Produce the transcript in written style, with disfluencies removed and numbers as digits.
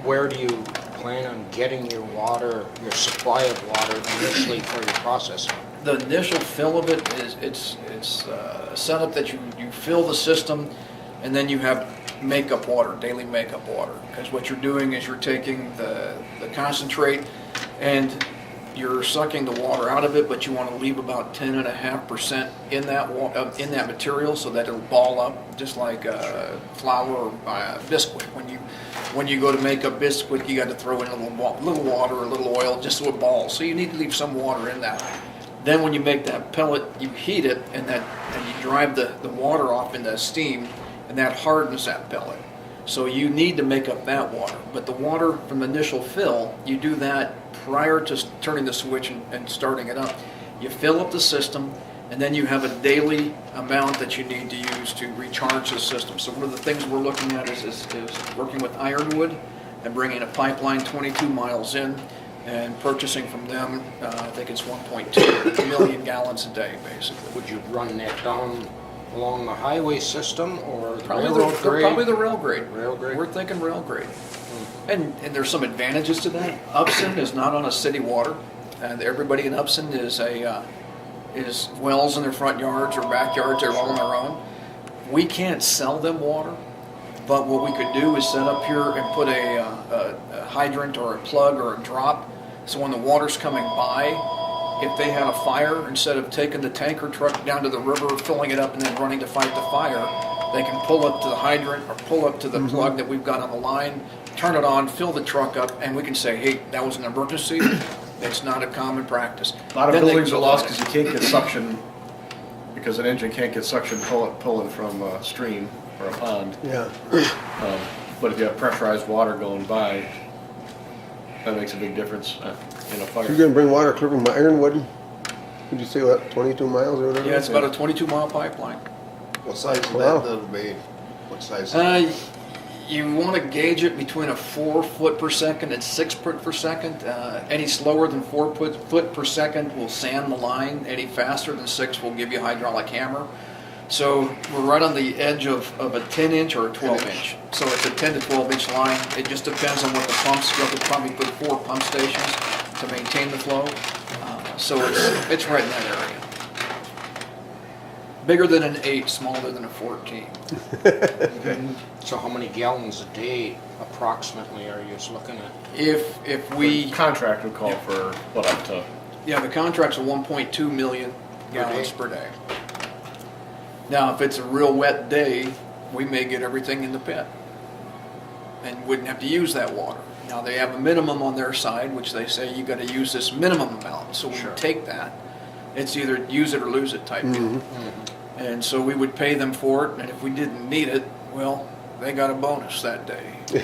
where do you plan on getting your water, your supply of water initially for your processing? The initial fill of it is it's set up that you fill the system, and then you have makeup water, daily makeup water. Because what you're doing is you're taking the concentrate and you're sucking the water out of it, but you want to leave about 10.5% in that material so that it'll ball up, just like flour or biscuit. When you go to make a biscuit, you got to throw in a little water or a little oil just so it balls. So you need to leave some water in that. Then when you make that pellet, you heat it and you drive the water off into steam, and that hardens that pellet. So you need to make up that water. But the water from the initial fill, you do that prior to turning the switch and starting it up. You fill up the system, and then you have a daily amount that you need to use to recharge the system. So one of the things we're looking at is working with Ironwood and bringing a pipeline 22 miles in and purchasing from them, I think it's 1.2 million gallons a day, basically. Would you run that down along the highway system or the Probably railroad grade? Probably the rail grade. Rail grade? We're thinking rail grade. And there's some advantages to that. Upson is not on a city water, and everybody in Upson is wells in their front yards or backyards. They're all on their own. We can't sell them water, but what we could do is set up here and put a hydrant or a plug or a drop, so when the water's coming by, if they had a fire, instead of taking the tanker truck down to the river, filling it up, and then running to fight the fire, they can pull up to the hydrant or pull up to the plug that we've got on the line, turn it on, fill the truck up, and we can say, hey, that was an emergency. It's not a common practice. A lot of buildings are lost because you can't get suction, because an engine can't get suction pulling from a stream or a pond. Yeah. But if you have pressurized water going by, that makes a big difference in a fire. You're gonna bring water clear from Ironwood? Would you say what, 22 miles or whatever? Yeah, it's about a 22-mile pipeline. What size is Wow. that little bay? What size? You want to gauge it between a 4 foot per second and 6 foot per second. Any slower than 4 foot per second will sand the line. Any faster than 6 will give you a hydraulic hammer. So we're right on the edge of a 10-inch or a 12-inch. So it's a 10 to 12-inch line. It just depends on what the pumps. You have to probably put 4 pump stations to maintain the flow. So it's right in that area. Bigger than an 8, smaller than a 14. So how many gallons a day approximately are you looking at? If we Contract would call for what, up to? Yeah, the contract's are 1.2 million gallons per day. Now, if it's a real wet day, we may get everything in the pit and wouldn't have to use that water. Now, they have a minimum on their side, which they say you got to use this minimum amount. So we would take that. It's either use it or lose it type deal. And so we would pay them for it, and if we didn't need it, well, they got a bonus that day.